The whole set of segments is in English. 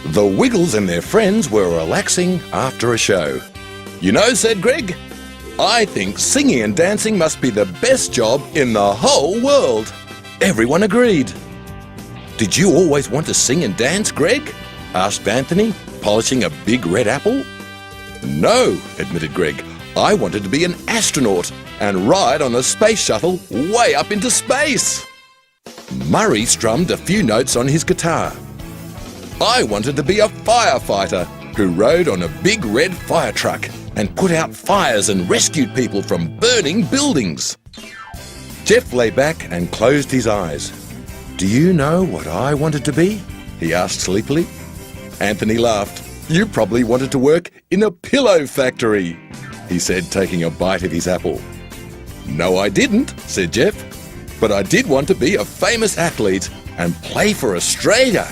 The Wiggles and their friends were relaxing after a show. "You know," said Greg, "I think singing and dancing must be the best job in the whole world." Everyone agreed. "Did you always want to sing and dance, Greg?" asked Anthony, polishing a big red apple. "No," admitted Greg. "I wanted to be an astronaut and ride on a space shuttle way up into space." Murray strummed a few notes on his guitar. "I wanted to be a firefighter who rode on a big red fire truck and put out fires and rescued people from burning buildings." Jeff lay back and closed his eyes. "Do you know what I wanted to be?" he asked sleepily. Anthony laughed. "You probably wanted to work in a pillow factory," he said, taking a bite of his apple. "No, I didn't," said Jeff. "But I did want to be a famous athlete and play for Australia."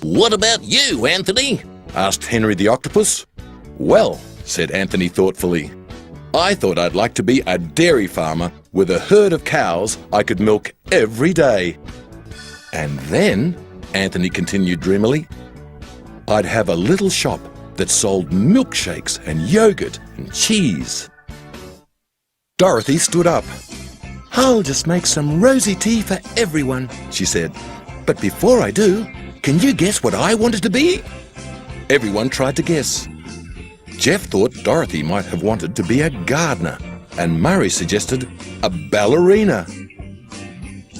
"What about you, Anthony?" asked Henry the Octopus. "Well," said Anthony thoughtfully, "I thought I'd like to be a dairy farmer with a herd of cows I could milk every day. And then," Anthony continued dreamily, "I'd have a little shop that sold milkshakes and yogurt and cheese." Dorothy stood up. "I'll just make some rosy tea for everyone," she said. "But before I do, can you guess what I wanted to be?" Everyone tried to guess. Jeff thought Dorothy might have wanted to be a gardener, and Murray suggested a ballerina.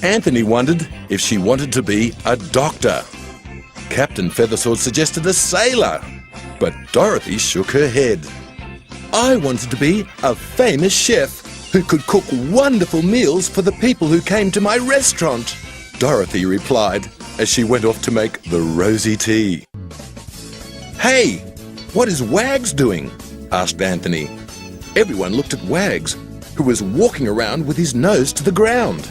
Anthony wondered if she wanted to be a doctor. Captain Feathersword suggested a sailor, but Dorothy shook her head. "I wanted to be a famous chef who could cook wonderful meals for the people who came to my restaurant," Dorothy replied as she went off to make the rosy tea. "Hey, what is Wags doing?" asked Anthony. Everyone looked at Wags, who was walking around with his nose to the ground.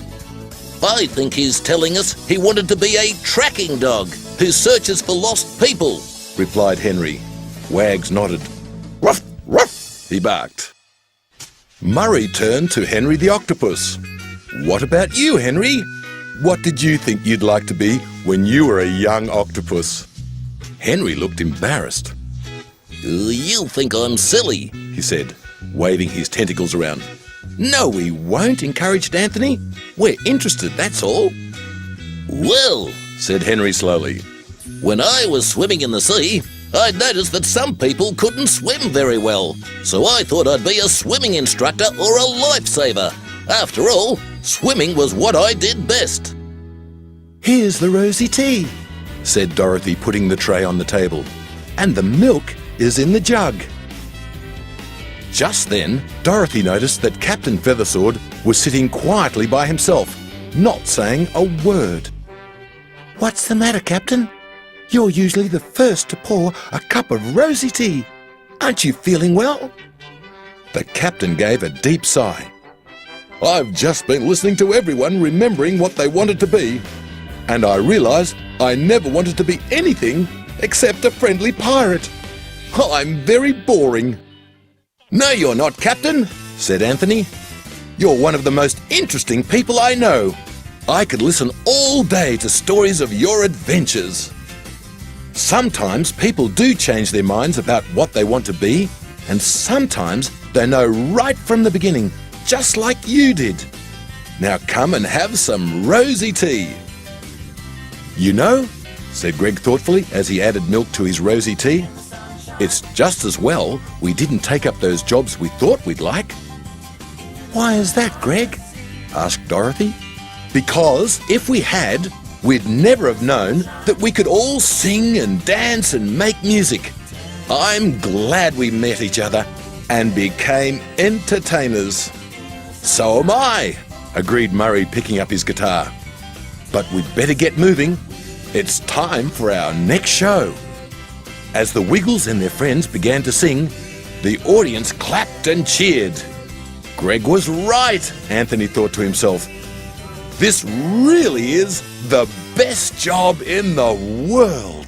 "I think he's telling us he wanted to be a tracking dog who searches for lost people," replied Henry. Wags nodded. "Ruff, ruff," he barked. Murray turned to Henry the Octopus. "What about you, Henry? What did you think you'd like to be when you were a young octopus?" Henry looked embarrassed. "You think I'm silly," he said, waving his tentacles around. "No, we won't," encouraged Anthony. "We're interested, that's all." "Well," said Henry slowly, "when I was swimming in the sea, I noticed that some people couldn't swim very well, so I thought I'd be a swimming instructor or a lifesaver. After all, swimming was what I did best." "Here's the rosy tea," said Dorothy, putting the tray on the table. "And the milk is in the jug." Just then, Dorothy noticed that Captain Feathersword was sitting quietly by himself, not saying a word. "What's the matter, Captain? You're usually the first to pour a cup of rosy tea. Aren't you feeling well?" The captain gave a deep sigh. "I've just been listening to everyone remembering what they wanted to be, and I realize I never wanted to be anything except a friendly pirate. I'm very boring." "No, you're not, Captain," said Anthony. "You're one of the most interesting people I know. I could listen all day to stories of your adventures." Sometimes people do change their minds about what they want to be, and sometimes they know right from the beginning, just like you did. Now come and have some rosy tea. "You know," said Greg thoughtfully as he added milk to his rosy tea, "it's just as well we didn't take up those jobs we thought we'd like." "Why is that, Greg?" asked Dorothy. "Because if we had, we'd never have known that we could all sing and dance and make music. I'm glad we met each other and became entertainers." "So am I," agreed Murray, picking up his guitar. "But we'd better get moving. It's time for our next show." As the Wiggles and their friends began to sing, the audience clapped and cheered. Greg was right, Anthony thought to himself. This really is the best job in the world.